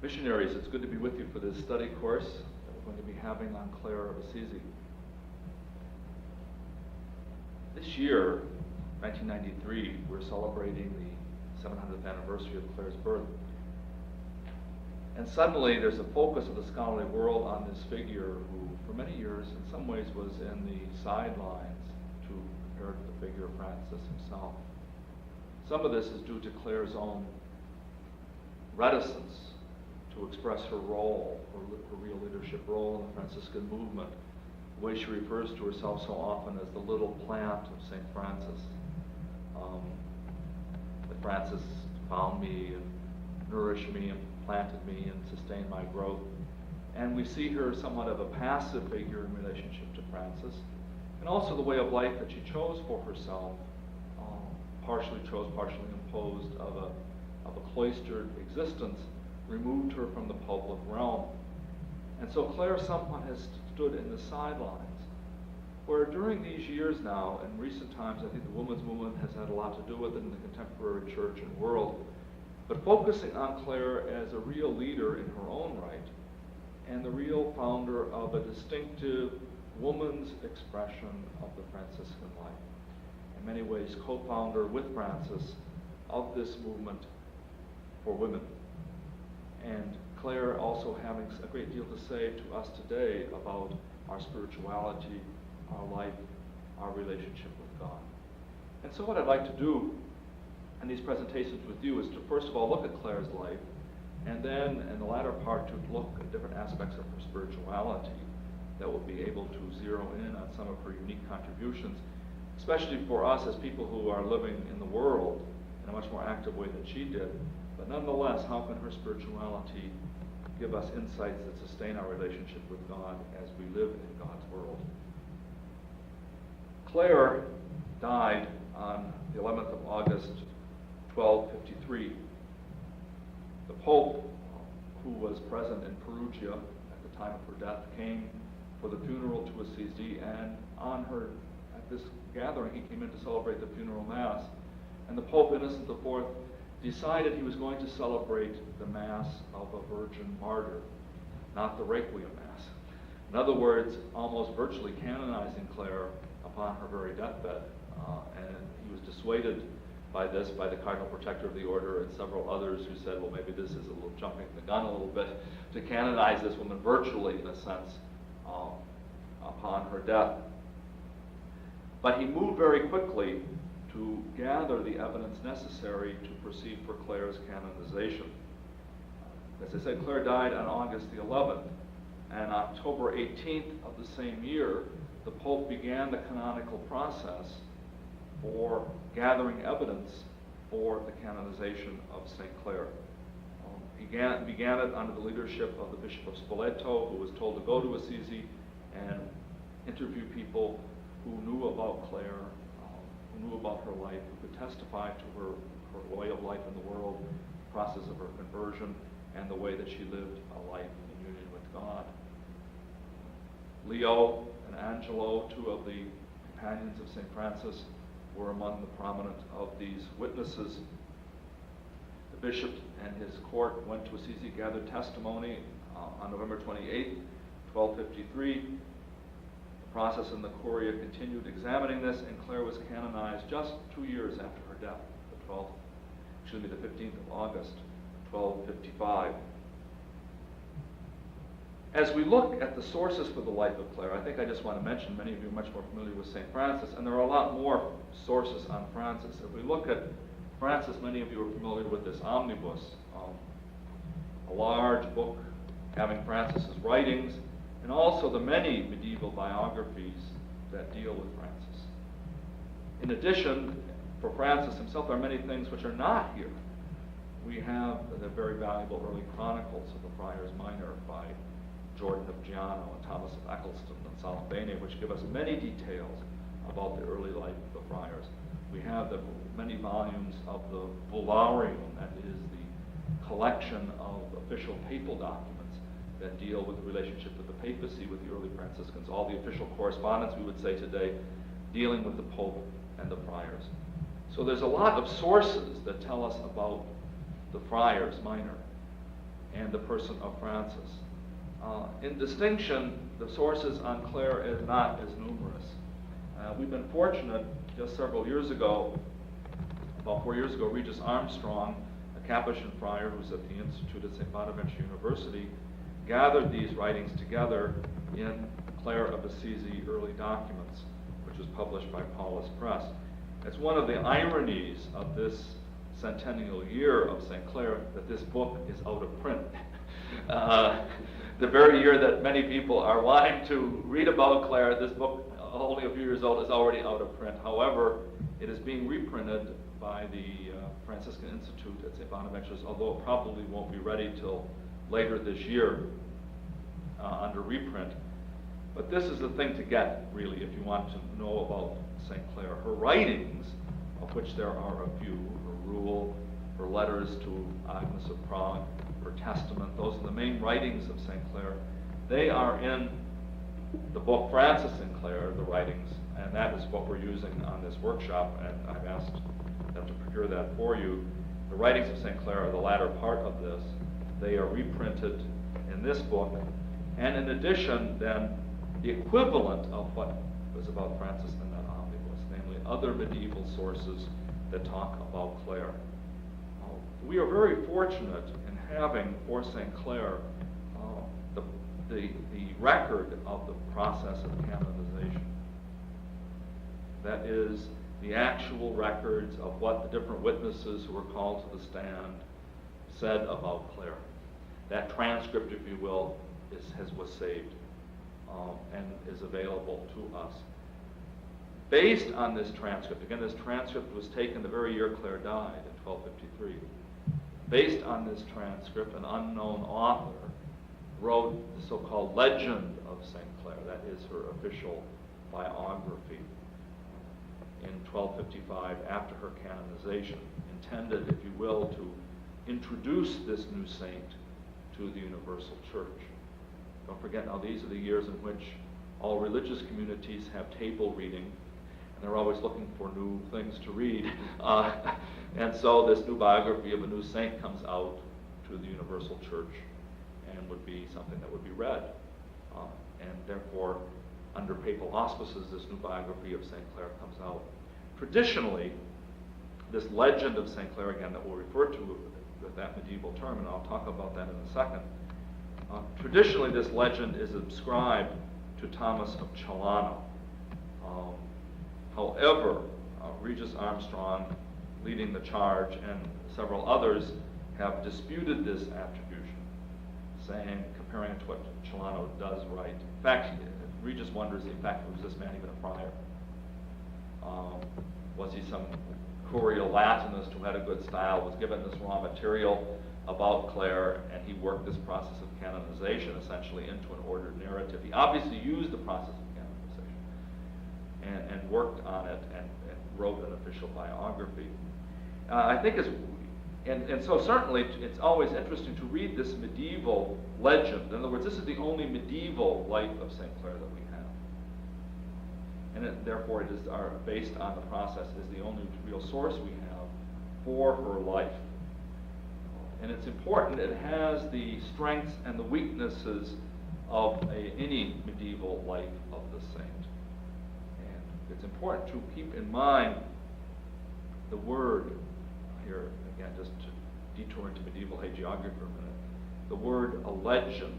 Missionaries, it's good to be with you for this study course that we're going to be having on Clare of Assisi. This year, 1993, we're celebrating the 700th anniversary of Clare's birth. And suddenly there's a focus of the scholarly world on this figure who, for many years, in some ways was in the sidelines compared to the figure of Francis himself. Some of this is due to Clare's own reticence to express her role, her real leadership role in the Franciscan movement, the way she refers to herself so often as the little plant of St. Francis. That Francis found me and nourished me and planted me and sustained my growth. And we see her somewhat of a passive figure in relationship to Francis, and also the way of life that she chose for herself, partially chose, partially imposed, of a cloistered existence, removed her from the public realm. And so Clare somewhat has stood in the sidelines, where during these years now, in recent times, I think the women's movement has had a lot to do with it in the contemporary church and world, but focusing on Clare as a real leader in her own right, and the real founder of a distinctive woman's expression of the Franciscan life. In many ways, co-founder with Francis of this movement for women. And Clare also having a great deal to say to us today about our spirituality, our life, our relationship with God. And so what I'd like to do in these presentations with you is to first of all look at Clare's life, and then in the latter part to look at different aspects of her spirituality that will be able to zero in on some of her unique contributions, especially for us as people who are living in the world in a much more active way than she did. But nonetheless, how can her spirituality give us insights that sustain our relationship with God as we live in God's world? Clare died on the 11th of August, 1253. The Pope, who was present in Perugia at the time of her death, came for the funeral to Assisi, and at this gathering, he came in to celebrate the funeral mass. And the Pope, Innocent IV, decided he was going to celebrate the Mass of a Virgin Martyr, not the Requiem Mass. In other words, almost virtually canonizing Clare upon her very deathbed. And he was dissuaded by this by the Cardinal Protector of the Order and several others who said, well, maybe this is a little jumping the gun a little bit to canonize this woman virtually, in a sense, upon her death. But he moved very quickly to gather the evidence necessary to proceed for Clare's canonization. As I said, Clare died on August the 11th, and October 18th of the same year, the Pope began the canonical process for gathering evidence for the canonization of St. Clare. He began it under the leadership of the Bishop of Spoleto, who was told to go to Assisi and interview people who knew about Clare, who knew about her life, who could testify to her way of life in the world, the process of her conversion, and the way that she lived a life in union with God. Leo and Angelo, two of the companions of St. Francis, were among the prominent of these witnesses. The bishop and his court went to Assisi, gathered testimony on November 28, 1253. The process in the Curia continued examining this, and Clare was canonized just 2 years after her death, the 15th of August, 1255. As we look at the sources for the life of Clare, I think I just want to mention, many of you are much more familiar with St. Francis, and there are a lot more sources on Francis. If we look at Francis, many of you are familiar with this omnibus, a large book having Francis's writings, and also the many medieval biographies that deal with Francis. In addition, for Francis himself, there are many things which are not here. We have the very valuable early chronicles of the Friars Minor by Jordan of Giano and Thomas of Eccleston and Salimbene, which give us many details about the early life of the friars. We have the many volumes of the Bullarium, that is the collection of official papal documents that deal with the relationship of the papacy with the early Franciscans, all the official correspondence, we would say today, dealing with the Pope and the friars. So there's a lot of sources that tell us about the Friars Minor. and the person of Francis. In distinction, the sources on Clare is not as numerous. We've been fortunate just several years ago, about 4 years ago, Regis Armstrong, a Capuchin friar who's at the Institute at St. Bonaventure University, gathered these writings together in Clare of Assisi Early Documents, which was published by Paulus Press. It's one of the ironies of this centennial year of St. Clare that this book is out of print. The very year that many people are wanting to read about Clare, this book, only a few years old, is already out of print. However, it is being reprinted by the Franciscan Institute at St. Bonaventure's, although it probably won't be ready till later this year under reprint. But this is the thing to get, really, if you want to know about St. Clare. Her writings, of which there are a few, her rule, her letters to Agnes of Prague, her testament, those are the main writings of St. Clare. They are in the book Francis and Clare, the writings, and that is what we're using on this workshop, and I've asked them to procure that for you. The writings of St. Clare are the latter part of this. They are reprinted in this book, and in addition, then, the equivalent of what was about Francis in that omnibus, namely other medieval sources that talk about Clare. We are very fortunate in having for St. Clare the record of the process of canonization. That is, the actual records of what the different witnesses who were called to the stand said about Clare. That transcript, if you will, was saved and is available to us. Based on this transcript, again, this transcript was taken the very year Clare died, in 1253. Based on this transcript, an unknown author wrote the so-called Legend of St. Clare. That is her official biography in 1255 after her canonization, intended, if you will, to introduce this new saint to the universal church. Don't forget, now these are the years in which all religious communities have table reading, and they're always looking for new things to read. And so this new biography of a new saint comes out to the universal church and would be something that would be read. And therefore, under papal auspices, this new biography of St. Clare comes out. Traditionally, this legend of St. Clare, again, that we'll refer to with that medieval term, and I'll talk about that in a second. Traditionally, this legend is ascribed to Thomas of Celano. However, Regis Armstrong, leading the charge, and several others have disputed this attribution, saying, comparing it to what Celano does write. In fact, Regis wonders, in fact, was this man even a friar? Was he some curial Latinist who had a good style, was given this raw material about Clare, and he worked this process of canonization essentially into an ordered narrative? He obviously used the process of canonization and worked on it and wrote an official biography. I think and so certainly it's always interesting to read this medieval legend. In other words, this is the only medieval life of St. Clare that we have. And therefore it is based on the process, is the only real source we have for her life. And it's important, it has the strengths and the weaknesses of any medieval life of the saint. And it's important to keep in mind the word, here again, just to detour into medieval hagiography for a minute, the word a legend.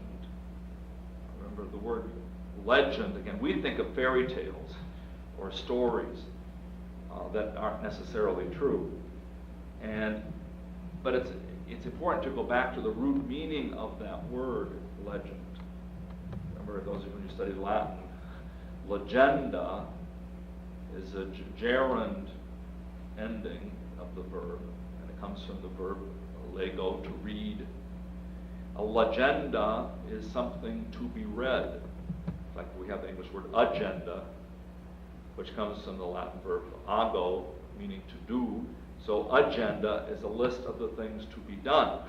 Remember the word legend, again, we think of fairy tales or stories that aren't necessarily true. But it's important to go back to the root meaning of that word, legend. Remember, those of you who studied Latin, legenda is a gerund ending of the verb, and it comes from the verb lego, to read. A legenda is something to be read. Like we have the English word agenda, which comes from the Latin verb ago, meaning to do. So agenda is a list of the things to be done.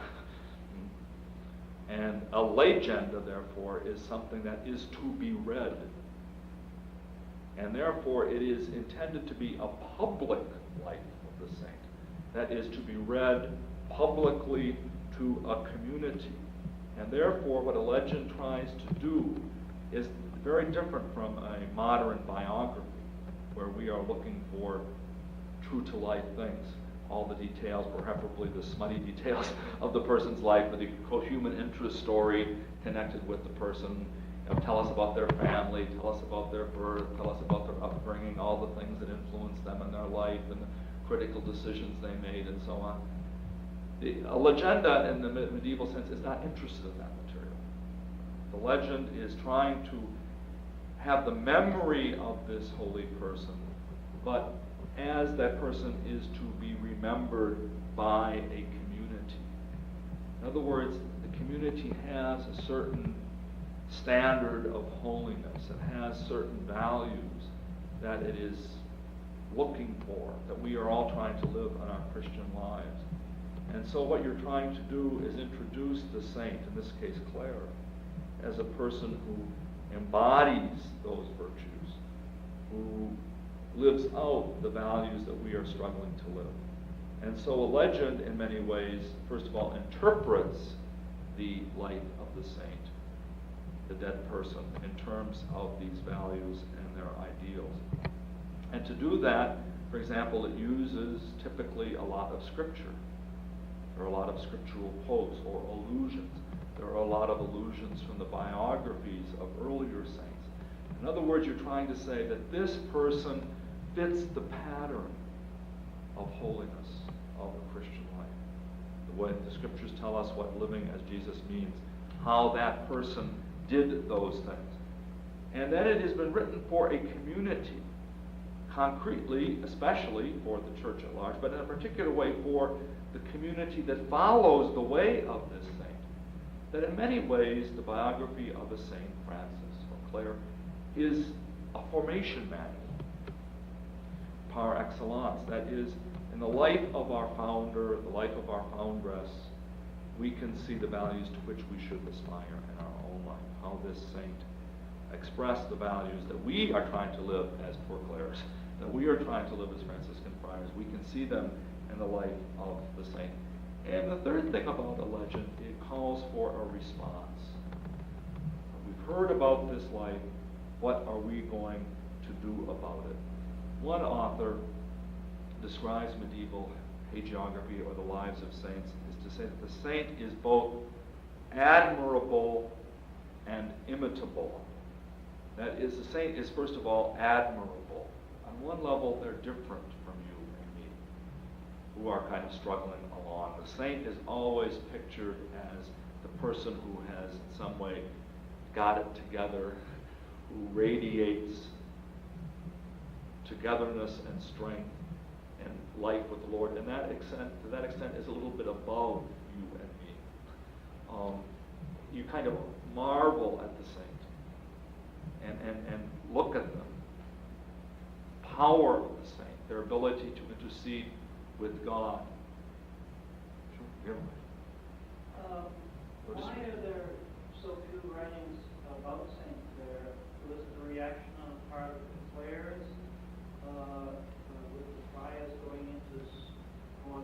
And a legenda, therefore, is something that is to be read. And therefore, it is intended to be a public life of the saint. That is, to be read publicly to a community. And therefore, what a legend tries to do is very different from a modern biography, where we are looking for true-to-life things, all the details, preferably the smutty details of the person's life, with the human interest story connected with the person. Tell us about their family, tell us about their birth, tell us about their upbringing, all the things that influenced them in their life and the critical decisions they made and so on. A legenda in the medieval sense is not interested in that material. The legend is trying to have the memory of this holy person, but as that person is to be remembered by a community. In other words, the community has a certain standard of holiness. It has certain values that it is looking for, that we are all trying to live in our Christian lives. And so what you're trying to do is introduce the saint, in this case Clare, as a person who embodies those virtues, who lives out the values that we are struggling to live. And so a legend, in many ways, first of all, interprets the life of the saint, the dead person, in terms of these values and their ideals. And to do that, for example, it uses typically a lot of scripture. There are a lot of scriptural quotes or allusions. There are a lot of allusions from the biographies of earlier saints. In other words, you're trying to say that this person fits the pattern of holiness of the Christian life. The way the scriptures tell us what living as Jesus means, how that person did those things. And then it has been written for a community, concretely, especially for the church at large, but in a particular way for the community that follows the way of this saint. That in many ways, the biography of a Saint Francis or Clare is a formation manual par excellence. That is, in the life of our founder, the life of our foundress, we can see the values to which we should aspire in our own life. How this saint expressed the values that we are trying to live as poor Clares, that we are trying to live as Franciscan friars. We can see them in the life of the saint. And the third thing about a legend, it calls for a response. We've heard about this life. What are we going to do about it? One author describes medieval hagiography or the lives of saints is to say that the saint is both admirable and imitable. That is, the saint is first of all admirable. On one level, they're different from you and me, who are kind of struggling along. The saint is always pictured as the person who has in some way got it together, who radiates togetherness and strength and life with the Lord. And to that extent is a little bit above you and me. You kind of marvel at the saint and look at them. Power of the saint, their ability to intercede with God. Sure, why are there so few writings about Saint Clare? Was it a reaction on the part of the Clares with the friars going into more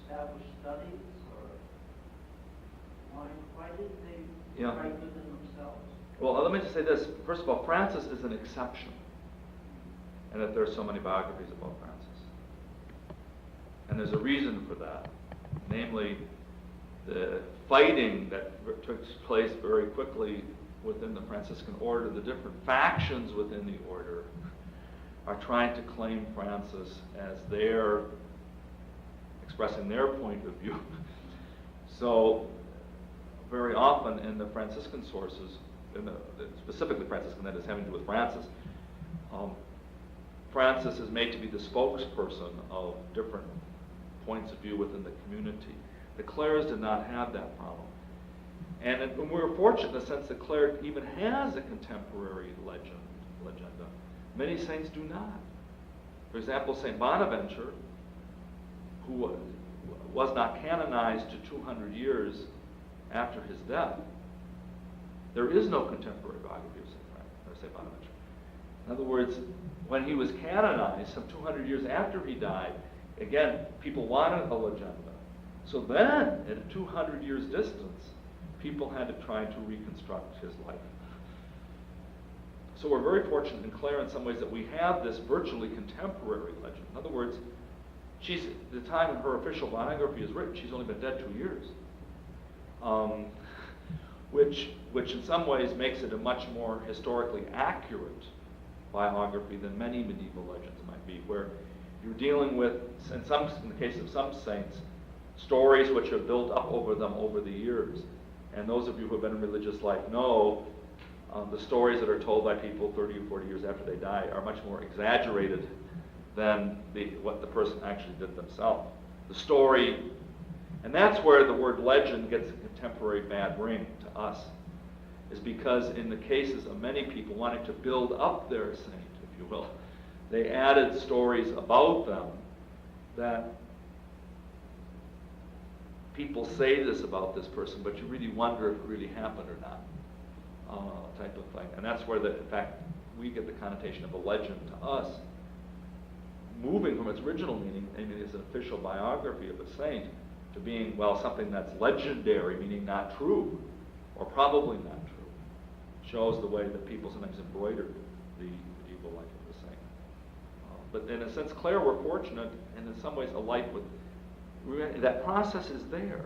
established studies? Or why didn't they write within themselves? Well, let me just say this. First of all, Francis is an exception, and that there are so many biographies about Francis. And there's a reason for that. Namely, the fighting that took place very quickly within the Franciscan order, the different factions within the order are trying to claim Francis as their, expressing their point of view. So, very often in the Franciscan sources, specifically Franciscan, that is having to do with Francis, Francis is made to be the spokesperson of different points of view within the community. The Clares did not have that problem. And we're fortunate in the sense that Clare even has a contemporary legenda. Many saints do not. For example, St. Bonaventure, who was not canonized to 200 years after his death, there is no contemporary biography of St. Bonaventure. In other words, when he was canonized, some 200 years after he died, again, people wanted a legenda. So then, at a 200 years distance, people had to try to reconstruct his life. So we're very fortunate in Clare in some ways that we have this virtually contemporary legend. In other words, the time when her official biography is written, she's only been dead 2 years. Which in some ways makes it a much more historically accurate biography than many medieval legends might be, where you're dealing with, in the case of some saints, stories which are built up over them over the years. And those of you who have been in religious life know the stories that are told by people 30 or 40 years after they die are much more exaggerated than what the person actually did themselves. The story, and that's where the word legend gets a contemporary bad ring to us, is because in the cases of many people wanting to build up their saint, if you will, they added stories about them that people say this about this person, but you really wonder if it really happened or not, type of thing. And that's where, in fact, we get the connotation of a legend to us, moving from its original meaning, namely as an official biography of a saint, to being, well, something that's legendary, meaning not true, or probably not true, shows the way that people sometimes embroider the medieval life of the saint. But in a sense, Clare, we're fortunate, and in some ways alike with, that process is there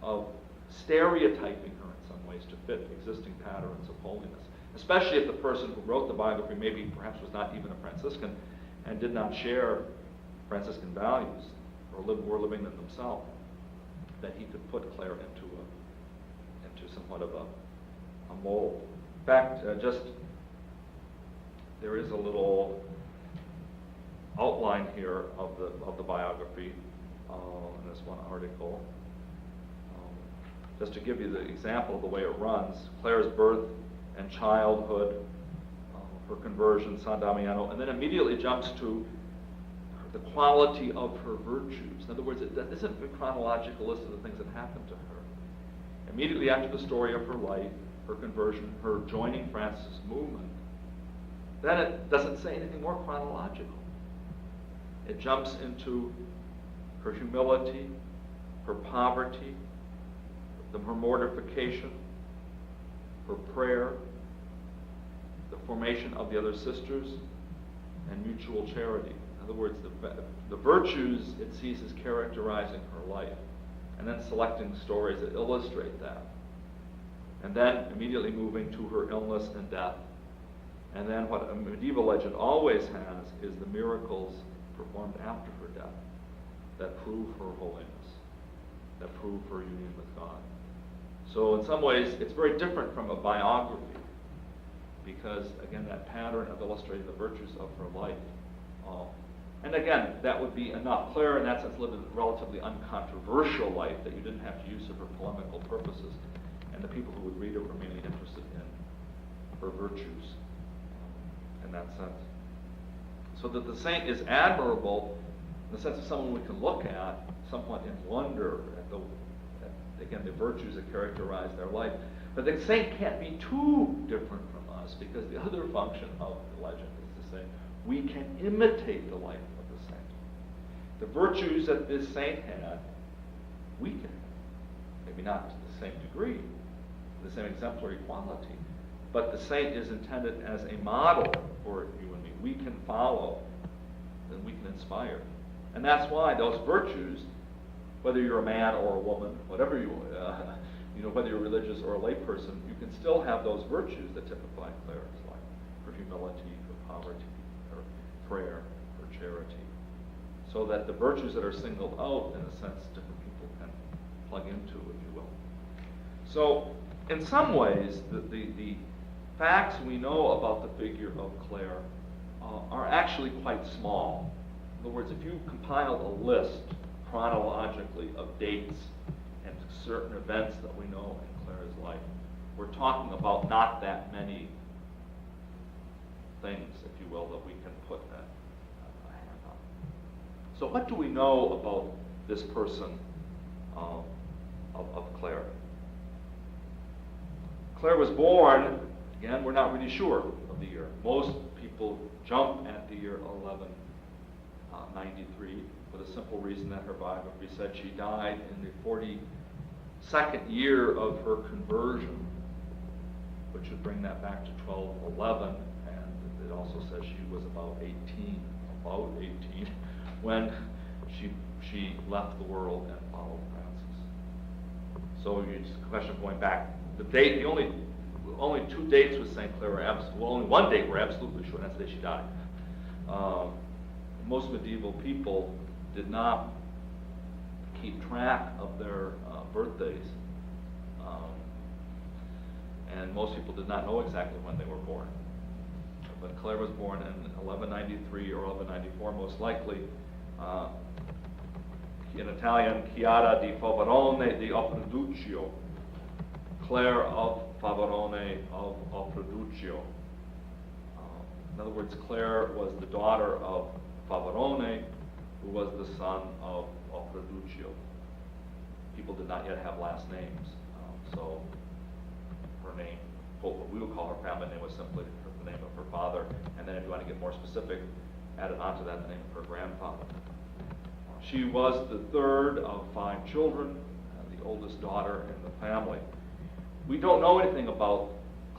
of stereotyping her in some ways to fit existing patterns of holiness, especially if the person who wrote the biography maybe perhaps was not even a Franciscan and did not share Franciscan values or were living them themselves, that he could put Clare into somewhat of a mold. In fact, there is a little outline here of the biography in this one article. Just to give you the example of the way it runs, Clare's birth and childhood, her conversion, San Damiano, and then immediately jumps to the quality of her virtues. In other words, it isn't a chronological list of the things that happened to her. Immediately after the story of her life, her conversion, her joining Francis' movement, then it doesn't say anything more chronological. It jumps into her humility, her poverty, her mortification, her prayer, the formation of the other sisters, and mutual charity. In other words, the virtues it sees as characterizing her life, and then selecting stories that illustrate that. And then immediately moving to her illness and death. And then what a medieval legend always has is the miracles performed after her death that prove her holiness, that prove her union with God. So in some ways, it's very different from a biography, because, again, that pattern of illustrating the virtues of her life. And again, that would be enough. Clare, in that sense, lived a relatively uncontroversial life that you didn't have to use it for polemical purposes, and the people who would read it were mainly interested in her virtues in that sense. So that the saint is admirable in the sense of someone we can look at somewhat in wonder at again, the virtues that characterize their life. But the saint can't be too different from us, because the other function of the legend is to say we can imitate the life of the saint. The virtues that this saint had, we can have. Maybe not to the same degree, the same exemplary quality, but the saint is intended as a model for you and me. We can follow, and we can inspire. And that's why those virtues, whether you're a man or a woman, whatever whether you're religious or a layperson, you can still have those virtues that typify Clare's life: her humility, her poverty, her prayer, her charity. So that the virtues that are singled out, in a sense, different people can plug into, if you will. So, in some ways, the facts we know about the figure of Clare are actually quite small. In other words, if you compiled a list chronologically of dates and certain events that we know in Clare's life, we're talking about not that many things, if you will, that we can put a hand on. So what do we know about this person of Clare? Clare was born, again, we're not really sure of the year. Most people jump at the year 1193. for the simple reason that her biography said she died in the 42nd year of her conversion, which would bring that back to 1211, and it also says she was about 18, when she left the world and followed Francis. So it's a question of going back. The date, the only two dates with St. Clare are absolute. Well, only one date we're absolutely sure, and that's the day she died. Most medieval people did not keep track of their birthdays, and most people did not know exactly when they were born. But Clare was born in 1193 or 1194, most likely. In Italian, Chiara di Favarone di Operaduccio, Clare of Favarone of Operaduccio. In other words, Clare was the daughter of Favarone, who was the son of Operaduccio. People did not yet have last names, so her name, what we would call her family name, was simply the name of her father, and then if you want to get more specific, added onto that the name of her grandfather. She was the third of 5 children, the oldest daughter in the family. We don't know anything about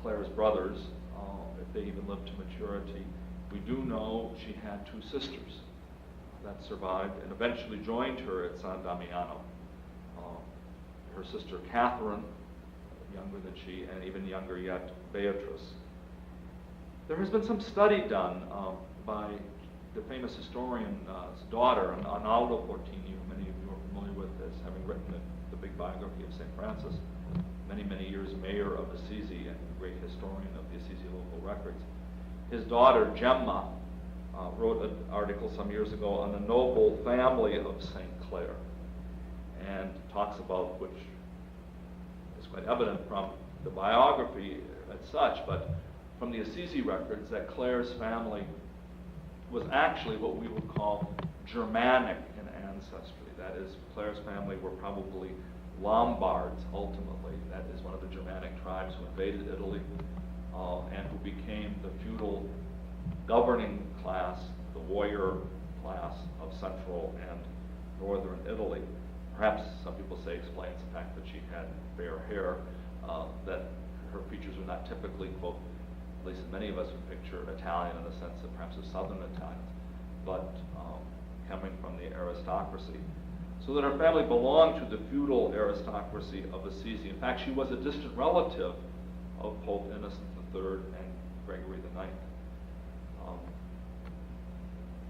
Clare's brothers, if they even lived to maturity. We do know she had 2 sisters that survived and eventually joined her at San Damiano. Her sister Catherine, younger than she, and even younger yet, Beatrice. There has been some study done by the famous historian's daughter, Arnaldo Fortini, who many of you are familiar with as having written the big biography of St. Francis, many years mayor of Assisi and great historian of the Assisi local records. His daughter, Gemma, wrote an article some years ago on the noble family of St. Clare, and talks about, which is quite evident from the biography as such, but from the Assisi records, that Clare's family was actually what we would call Germanic in ancestry. That is, Clare's family were probably Lombards ultimately. That is one of the Germanic tribes who invaded Italy and who became the feudal governing class, the warrior class of central and northern Italy. Perhaps some people say explains the fact that she had fair hair, that her features were not typically, quote, at least many of us would picture Italian in the sense of perhaps of southern Italians, but coming from the aristocracy. So that her family belonged to the feudal aristocracy of Assisi. In fact, she was a distant relative of Pope Innocent III and Gregory IX.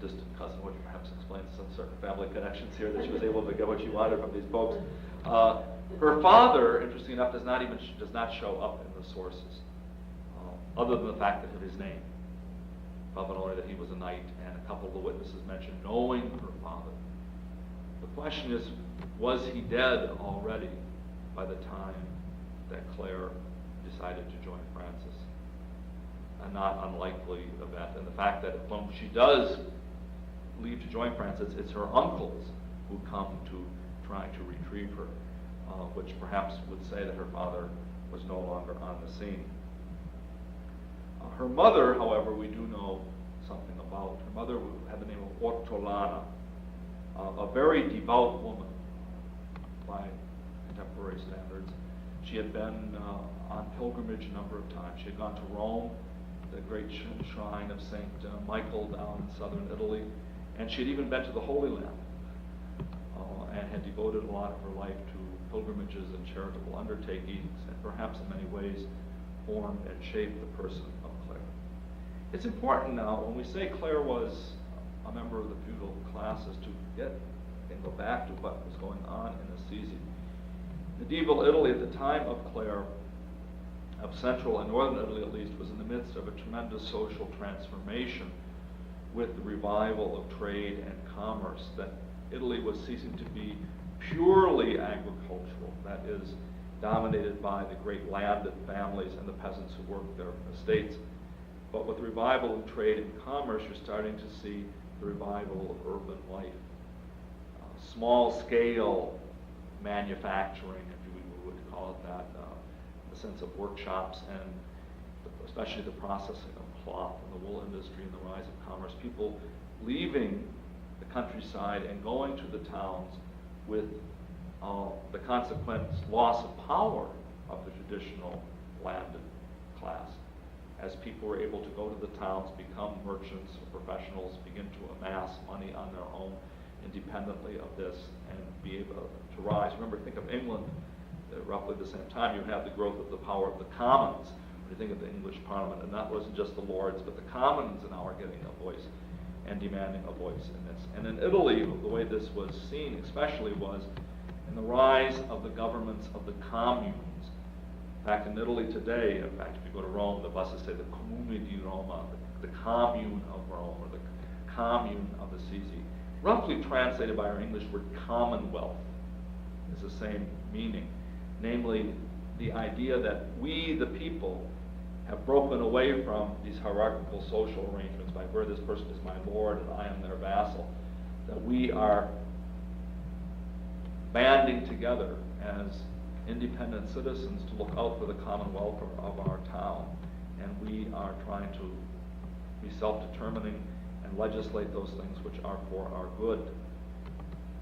Distant cousin, which perhaps explains some certain family connections here, that she was able to get what she wanted from these popes. Her father, interesting enough, does not show up in the sources, other than the fact that of his name, Favarone, that he was a knight, and a couple of the witnesses mentioned knowing her father. The question is, was he dead already by the time that Clare decided to join Francis? A not unlikely event, and the fact that when she does leave to join Francis, it's her uncles who come to try to retrieve her, which perhaps would say that her father was no longer on the scene. Her mother, however, we do know something about. Her mother had the name of Ortolana, a very devout woman by contemporary standards. She had been on pilgrimage a number of times. She had gone to Rome, the great shrine of St. Michael down in southern Italy, and she had even been to the Holy Land and had devoted a lot of her life to pilgrimages and charitable undertakings, and perhaps in many ways formed and shaped the person of Clare. It's important now, when we say Clare was a member of the feudal classes, to get and go back to what was going on in Assisi. Medieval Italy at the time of Clare, of central and northern Italy at least, was in the midst of a tremendous social transformation with the revival of trade and commerce, that Italy was ceasing to be purely agricultural, that is, dominated by the great landed families and the peasants who worked their estates. But with the revival of trade and commerce, you're starting to see the revival of urban life. Small-scale manufacturing, if we would call it that, the sense of workshops and especially the processing of cloth and the wool industry and the rise of commerce. People leaving the countryside and going to the towns with the consequent loss of power of the traditional landed class. As people were able to go to the towns, become merchants or professionals, begin to amass money on their own independently of this, and be able to rise. Remember, think of England, roughly the same time, you have the growth of the power of the commons. When you think of the English Parliament, and that wasn't just the lords, but the commons now are getting a voice and demanding a voice in this. And in Italy, the way this was seen especially was in the rise of the governments of the communes. In fact, in Italy today, in fact, if you go to Rome, the buses say the Comune di Roma, the commune of Rome, or the commune of Assisi. Roughly translated by our English word commonwealth is the same meaning. Namely, the idea that we, the people, have broken away from these hierarchical social arrangements by where this person is my lord and I am their vassal. That we are banding together as independent citizens to look out for the common welfare of our town. And we are trying to be self-determining and legislate those things which are for our good.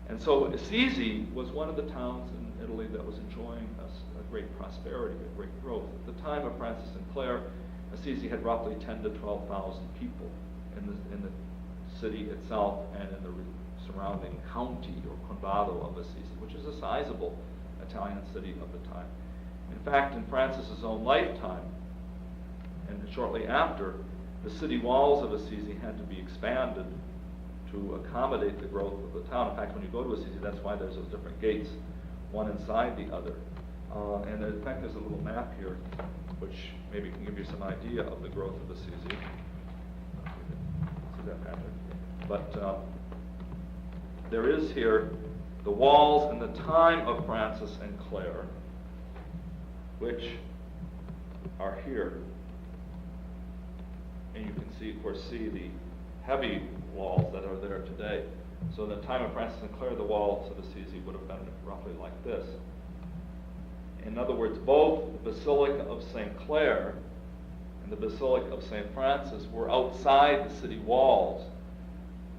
And so Assisi was one of the towns in Italy that was enjoying a great prosperity, a great growth. At the time of Francis and Clare, Assisi had roughly 10 to 12,000 people in the city itself and in the surrounding county or condado of Assisi, which is a sizable Italian city of the time. In fact, in Francis's own lifetime, and shortly after, the city walls of Assisi had to be expanded to accommodate the growth of the town. In fact, when you go to Assisi, that's why there's those different gates, one inside the other. And in fact, there's a little map here, which maybe can give you some idea of the growth of Assisi. See that, Patrick? But there is here the walls in the time of Francis and Clare, which are here. And you can see, of course, the heavy walls that are there today. So in the time of Francis and Clare, the walls of Assisi would have been roughly like this. In other words, both the Basilica of St. Clare and the Basilica of St. Francis were outside the city walls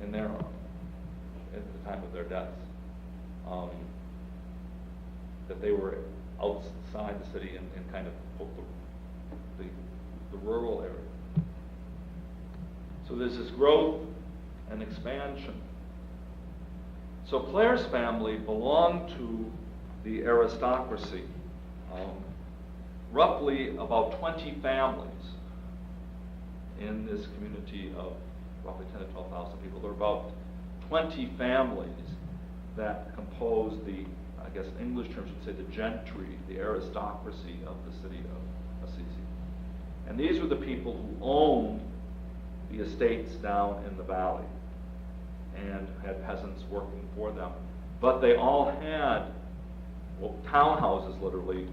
at the time of their deaths. That they were outside the city in kind of the rural area. So there's this growth and expansion. So Clare's family belonged to the aristocracy. Roughly about 20 families in this community of roughly 10 to 12,000 people. There are about 20 families that compose the, I guess English terms would say the gentry, the aristocracy of the city of Assisi. And these were the people who owned the estates down in the valley and had peasants working for them. But they all had, well, townhouses literally,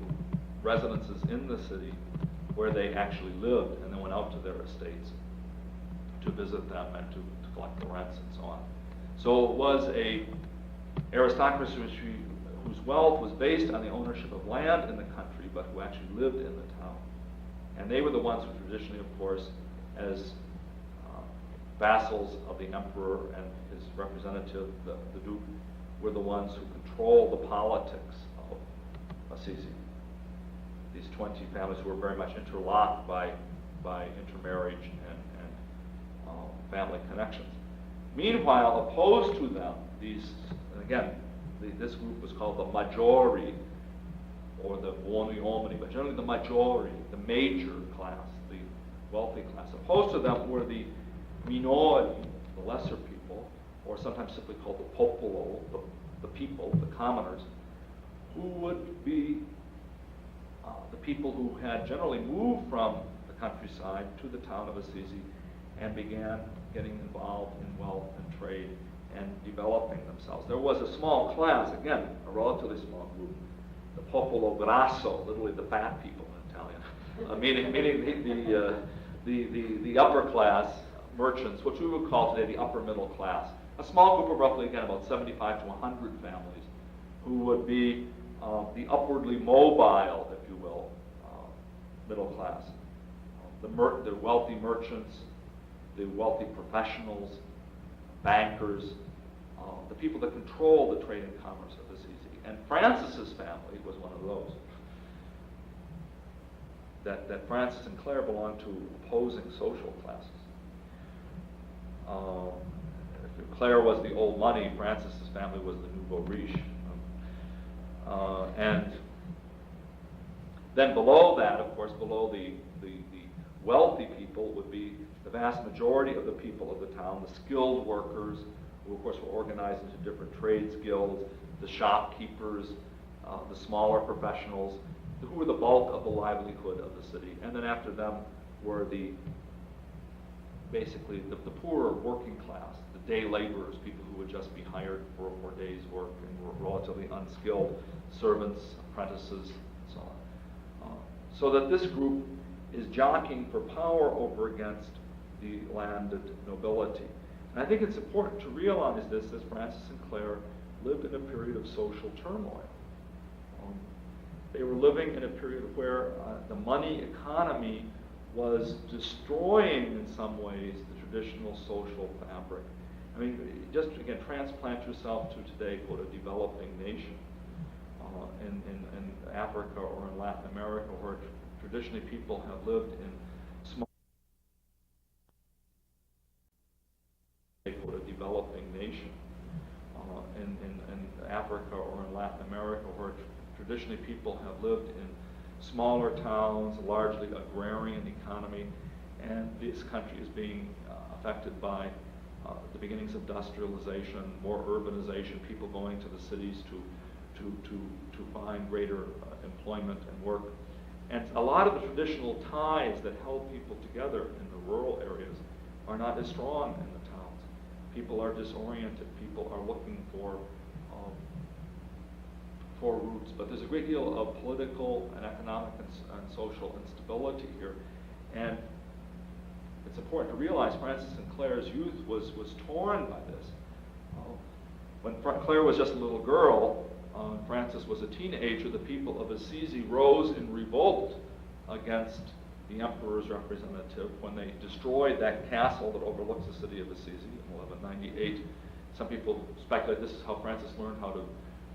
residences in the city where they actually lived and then went out to their estates to visit them and to collect the rents and so on. So it was a aristocracy whose wealth was based on the ownership of land in the country, but who actually lived in the town. And they were the ones who traditionally, of course, as vassals of the emperor and his representative, the duke, were the ones who controlled the politics of Assisi. These 20 families who were very much interlocked by intermarriage and family connections. Meanwhile, opposed to them, this group was called the Maggiori, or the buoni uomini, but generally the Maggiori, the major class, the wealthy class. Opposed to them were the minori, the lesser people, or sometimes simply called the popolo, the people, the commoners, who would be the people who had generally moved from the countryside to the town of Assisi and began getting involved in wealth and trade and developing themselves. There was a small class, again, a relatively small group, the popolo grasso, literally the fat people in Italian, meaning the upper class merchants, which we would call today the upper middle class. A small group of roughly, again, about 75 to 100 families who would be the upwardly mobile, if you will, middle class. The wealthy merchants, the wealthy professionals, bankers, the people that control the trade and commerce of Assisi. And Francis's family was one of those. That Francis and Clare belonged to opposing social classes. Clare was the old money, Francis's family was the nouveau riche. And then below that, of course, below the wealthy people would be the vast majority of the people of the town, the skilled workers, who of course were organized into different trades guilds, the shopkeepers, the smaller professionals, who were the bulk of the livelihood of the city. And then after them were basically the poorer working class, the day laborers, people who would just be hired for a day's work and were relatively unskilled, servants, apprentices, and so on. So that this group is jockeying for power over against the landed nobility. And I think it's important to realize this as Francis and Clare lived in a period of social turmoil. They were living in a period where the money economy was destroying, in some ways, the traditional social fabric. I mean, just again, transplant yourself to today, go to a developing nation in Africa or in Latin America, where traditionally people have lived in small. Go to a developing nation in Africa or in Latin America, where traditionally people have lived in smaller towns, largely agrarian economy, and this country is being affected by the beginnings of industrialization, more urbanization, people going to the cities to find greater employment and work. And a lot of the traditional ties that held people together in the rural areas are not as strong in the towns. People are disoriented, people are looking for roots, but there's a great deal of political and economic and social instability here. And it's important to realize Francis and Clare's youth was torn by this. When Clare was just a little girl, Francis was a teenager, the people of Assisi rose in revolt against the emperor's representative when they destroyed that castle that overlooks the city of Assisi in 1198. Some people speculate this is how Francis learned how to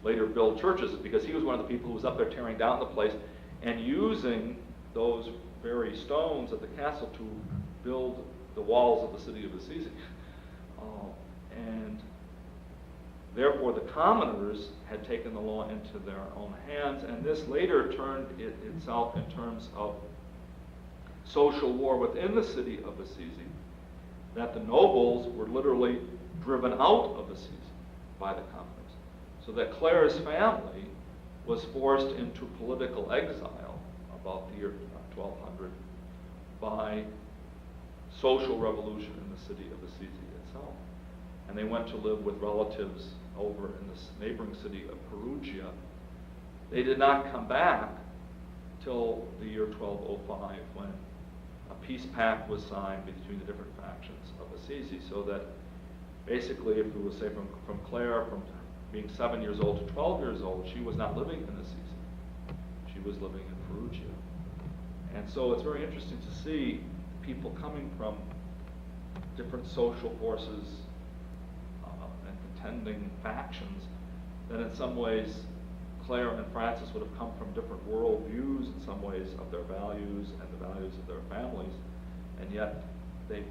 later build churches, because he was one of the people who was up there tearing down the place and using those very stones at the castle to build the walls of the city of Assisi. And therefore the commoners had taken the law into their own hands, and this later turned itself in terms of social war within the city of Assisi, that the nobles were literally driven out of Assisi by the commoners. So that Clare's family was forced into political exile about the year 1200 by social revolution in the city of Assisi itself. And they went to live with relatives over in this neighboring city of Perugia. They did not come back till the year 1205, when a peace pact was signed between the different factions of Assisi, so that basically, if we would say from Clare, from being 7 years old to 12 years old, she was not living in Assisi. She was living in Perugia. And so it's very interesting to see people coming from different social forces and contending factions, that in some ways Clare and Francis would have come from different worldviews in some ways of their values and the values of their families, and yet they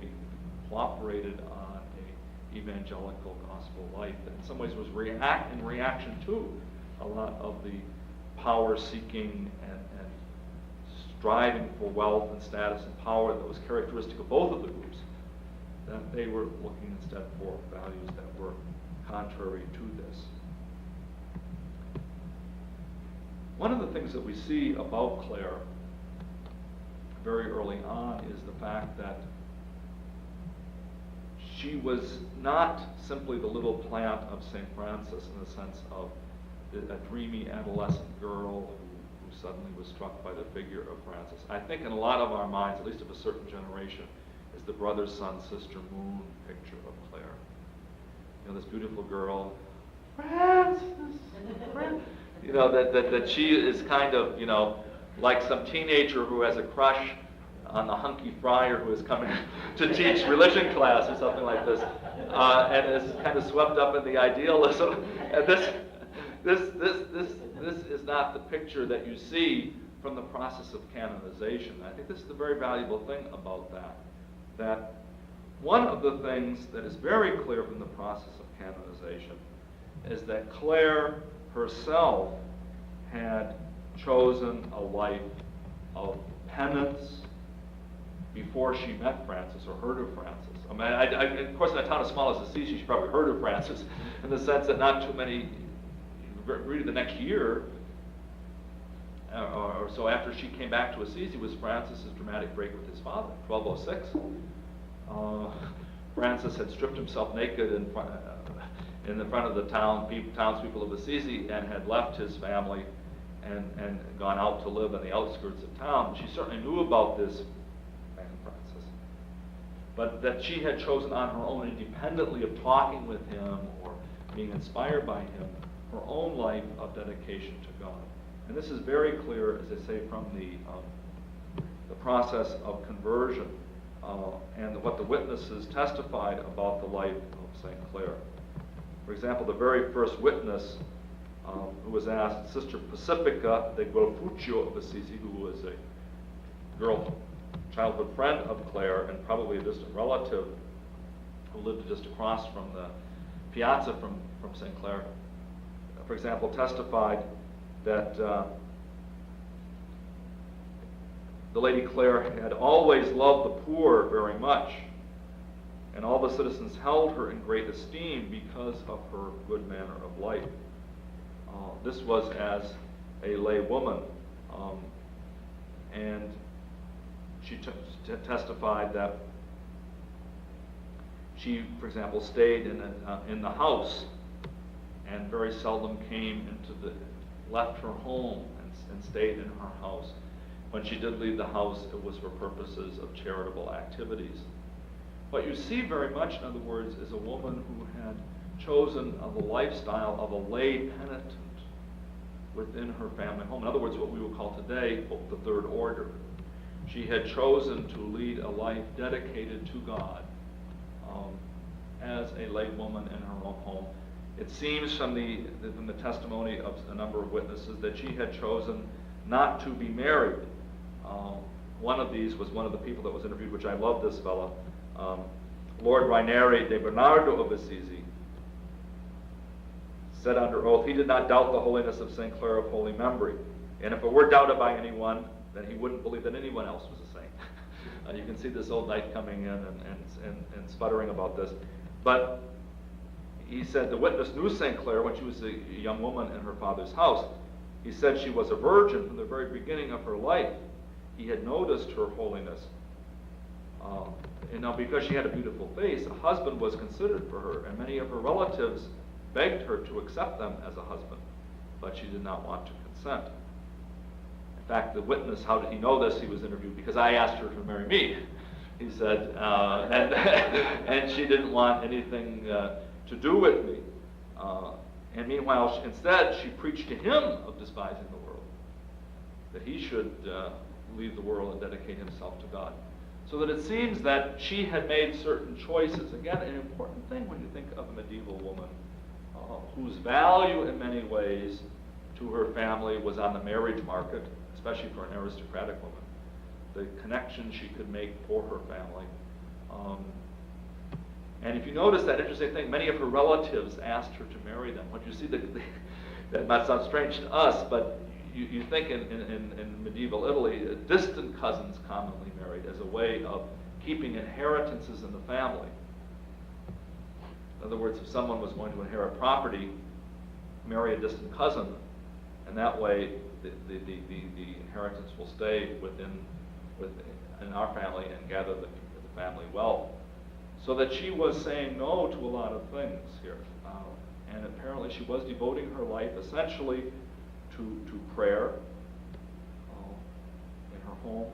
cooperated on a evangelical gospel life that in some ways was in reaction to a lot of the power-seeking and striving for wealth and status and power that was characteristic of both of the groups, that they were looking instead for values that were contrary to this. One of the things that we see about Clare very early on is the fact that she was not simply the little plant of St. Francis in the sense of a dreamy adolescent girl who suddenly was struck by the figure of Francis. I think in a lot of our minds, at least of a certain generation, is the brother, sun, sister, moon picture of Clare. You know, this beautiful girl, Francis, you know, that she is kind of, you know, like some teenager who has a crush on the hunky friar who is coming to teach religion class or something like this, and is kind of swept up in the idealism. And this is not the picture that you see from the process of canonization. I think this is the very valuable thing about that one of the things that is very clear from the process of canonization is that Clare herself had chosen a life of penance before she met Francis or heard of Francis. I mean, of course, in a town as small as Assisi, she probably heard of Francis in the sense that not too many, really the next year or so after she came back to Assisi was Francis's dramatic break with his father, 1206. Francis had stripped himself naked in the front of the townspeople of Assisi and had left his family and gone out to live on the outskirts of town. She certainly knew about this man, Francis, but that she had chosen on her own, independently of talking with him or being inspired by him, her own life of dedication to God. And this is very clear, as I say, from the process of conversion and what the witnesses testified about the life of St. Clare. For example, the very first witness who was asked, Sister Pacifica de Gualfuccio of Assisi, who was a childhood friend of Clare and probably a distant relative who lived just across from the piazza from St. Clare, for example, testified that the Lady Clare had always loved the poor very much, and all the citizens held her in great esteem because of her good manner of life. This was as a lay woman, and she testified that she, for example, stayed in the house and very seldom left her home and stayed in her house. When she did leave the house, it was for purposes of charitable activities. What you see very much, in other words, is a woman who had chosen the lifestyle of a lay penitent within her family home. In other words, what we would call today the third order. She had chosen to lead a life dedicated to God as a lay woman in her own home. It seems from the testimony of a number of witnesses that she had chosen not to be married. One of these was one of the people that was interviewed, which I love this fellow, Lord Raineri de Bernardo of Assisi, said under oath, he did not doubt the holiness of St. Clare of holy memory. And if it were doubted by anyone, then he wouldn't believe that anyone else was a saint. You can see this old knight coming in and sputtering about this. But he said the witness knew St. Clare when she was a young woman in her father's house. He said she was a virgin from the very beginning of her life. He had noticed her holiness. And now because she had a beautiful face, a husband was considered for her, and many of her relatives begged her to accept them as a husband, but she did not want to consent. In fact, the witness, how did he know this? He was interviewed, because I asked her to marry me, he said, and she didn't want anything to do with me. And meanwhile, instead, she preached to him of despising the world, that he should leave the world and dedicate himself to God. So that it seems that she had made certain choices. Again, an important thing when you think of a medieval woman whose value in many ways to her family was on the marriage market, especially for an aristocratic woman. The connection she could make for her family. And if you notice that interesting thing, many of her relatives asked her to marry them. What you see, that might sound strange to us, but you think in medieval Italy, distant cousins commonly married as a way of keeping inheritances in the family. In other words, if someone was going to inherit property, marry a distant cousin, and that way the inheritance will stay in our family and gather the family wealth. So that she was saying no to a lot of things here. And apparently she was devoting her life essentially to prayer in her home,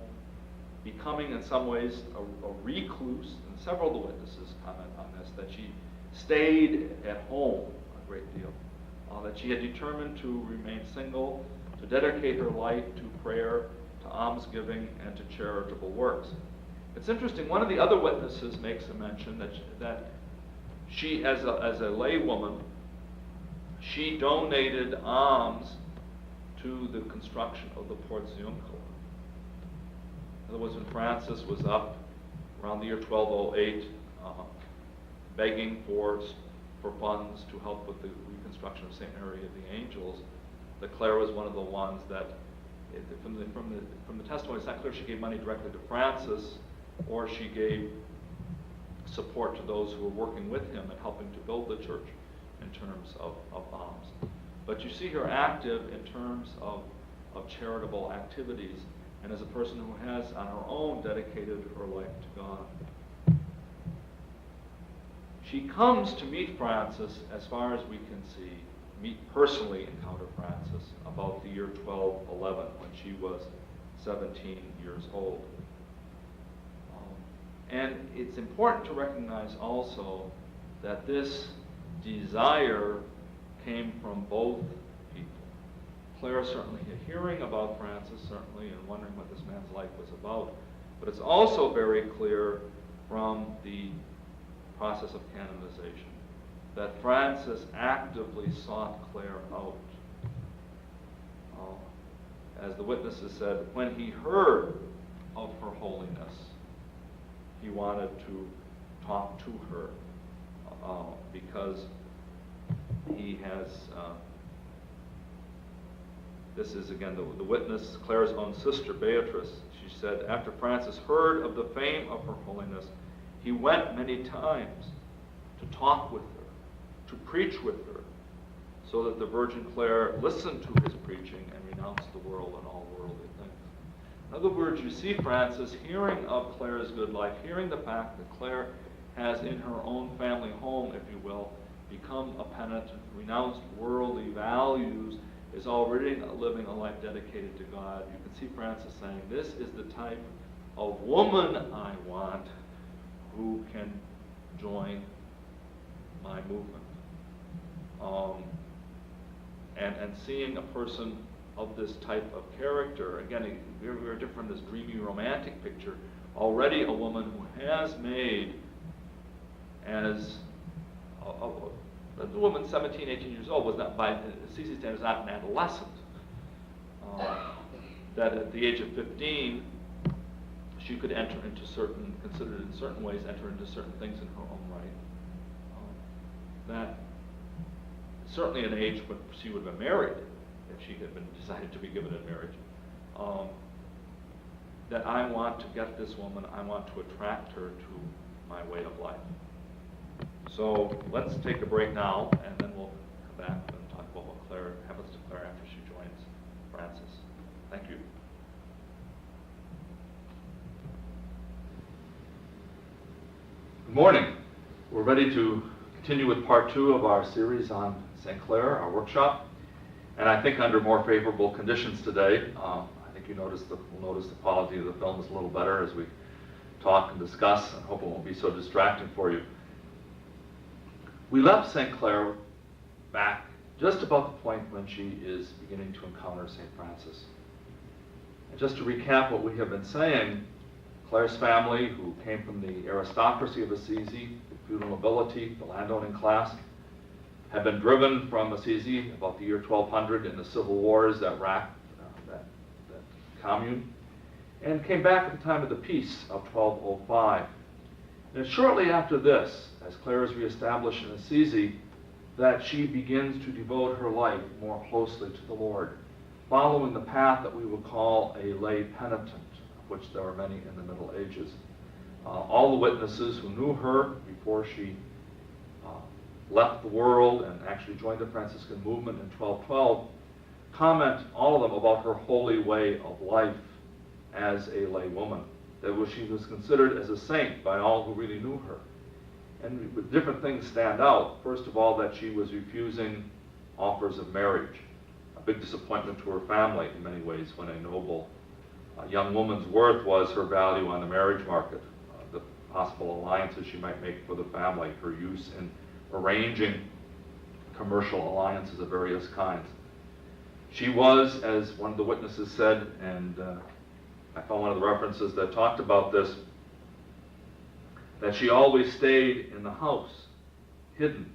becoming in some ways a recluse, and several of the witnesses comment on this, that she stayed at home a great deal, that she had determined to remain single, to dedicate her life to prayer, to almsgiving, and to charitable works. It's interesting, one of the other witnesses makes a mention that she, as a lay woman, she donated alms to the construction of the Porziuncle. In other words, when Francis was up around the year 1208, begging for funds to help with the reconstruction of St. Mary of the Angels, that Clare was one of the ones that, from the testimony, it's not clear if she gave money directly to Francis or she gave support to those who were working with him and helping to build the church in terms of alms. But you see her active in terms of charitable activities, and as a person who has on her own dedicated her life to God. She comes to meet Francis, as far as we can see, personally encounter Francis about the year 1211, when she was 17 years old. And it's important to recognize also that this desire came from both people. Clare certainly hearing about Francis, certainly, and wondering what this man's life was about. But it's also very clear from the process of canonization that Francis actively sought Clare out. As the witnesses said, when he heard of her holiness, he wanted to talk to her because he has, this is again the witness, Clare's own sister, Beatrice. She said, after Francis heard of the fame of her holiness, he went many times to talk with her, to preach with her, so that the Virgin Clare listened to his preaching and renounced the world and all worldly things. In other words, you see Francis hearing of Clare's good life, hearing the fact that Clare has in her own family home, if you will, become a penitent, renounced worldly values, is already living a life dedicated to God. You can see Francis saying, this is the type of woman I want who can join my movement. And seeing a person of this type of character, again, very, very different from this dreamy romantic picture, already a woman who has made, as the woman 17, 18 years old, was not, by Assisi standards, not an adolescent. That at the age of 15, she could enter into certain, considered in certain ways, enter into certain things in her own right. That certainly an age when she would have been married, if she had been decided to be given in marriage. That I want to get this woman, I want to attract her to my way of life. So let's take a break now, and then we'll come back and talk about what Clare happens to Clare after she joins Francis. Thank you. Good morning. We're ready to continue with part 2 of our series on St. Clare, our workshop. And I think under more favorable conditions today, I think we'll notice the quality of the film is a little better as we talk and discuss, and hope it won't be so distracting for you. We left St. Clare back just about the point when she is beginning to encounter St. Francis. And just to recap what we have been saying, Clare's family, who came from the aristocracy of Assisi, the feudal nobility, the landowning class, had been driven from Assisi about the year 1200 in the civil wars that racked that commune, and came back at the time of the peace of 1205. And it's shortly after this, as Clare is reestablished in Assisi, that she begins to devote her life more closely to the Lord, following the path that we would call a lay penitent, of which there are many in the Middle Ages. All the witnesses who knew her before she left the world and actually joined the Franciscan movement in 1212 comment, all of them, about her holy way of life as a lay woman. That she was considered as a saint by all who really knew her. And different things stand out. First of all, that she was refusing offers of marriage, a big disappointment to her family in many ways, when a noble young woman's worth was her value on the marriage market, the possible alliances she might make for the family, her use in arranging commercial alliances of various kinds. She was, as one of the witnesses said, and I found one of the references that talked about this, that she always stayed in the house, hidden,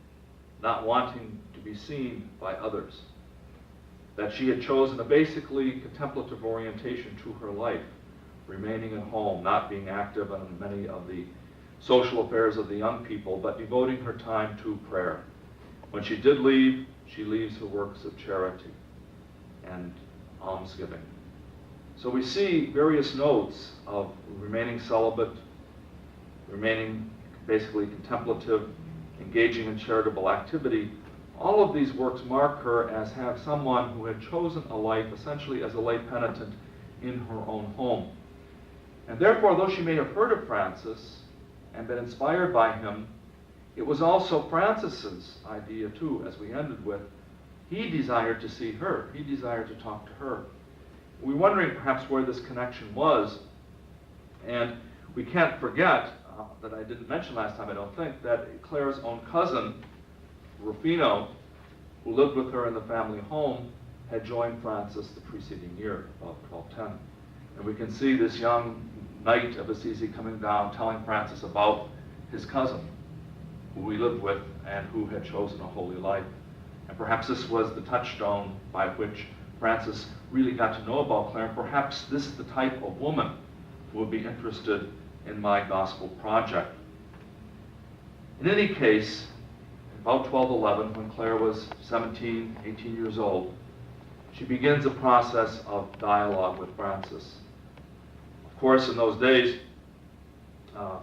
not wanting to be seen by others. That she had chosen a basically contemplative orientation to her life, remaining at home, not being active in many of the social affairs of the young people, but devoting her time to prayer. When she did leave, she leaves her works of charity and almsgiving. So we see various notes of remaining celibate, remaining basically contemplative, engaging in charitable activity. All of these works mark her as someone who had chosen a life essentially as a lay penitent in her own home. And therefore, though she may have heard of Francis and been inspired by him, it was also Francis's idea too, as we ended with. He desired to see her. He desired to talk to her. We're wondering perhaps where this connection was. And we can't forget, that I didn't mention last time, I don't think, that Clare's own cousin, Rufino, who lived with her in the family home, had joined Francis the preceding year, about 1210. And we can see this young knight of Assisi coming down, telling Francis about his cousin, who he lived with and who had chosen a holy life. And perhaps this was the touchstone by which Francis really got to know about Clare. Perhaps this is the type of woman who would be interested in my gospel project. In any case, about 1211, when Clare was 17, 18 years old, she begins a process of dialogue with Francis. Of course, in those days,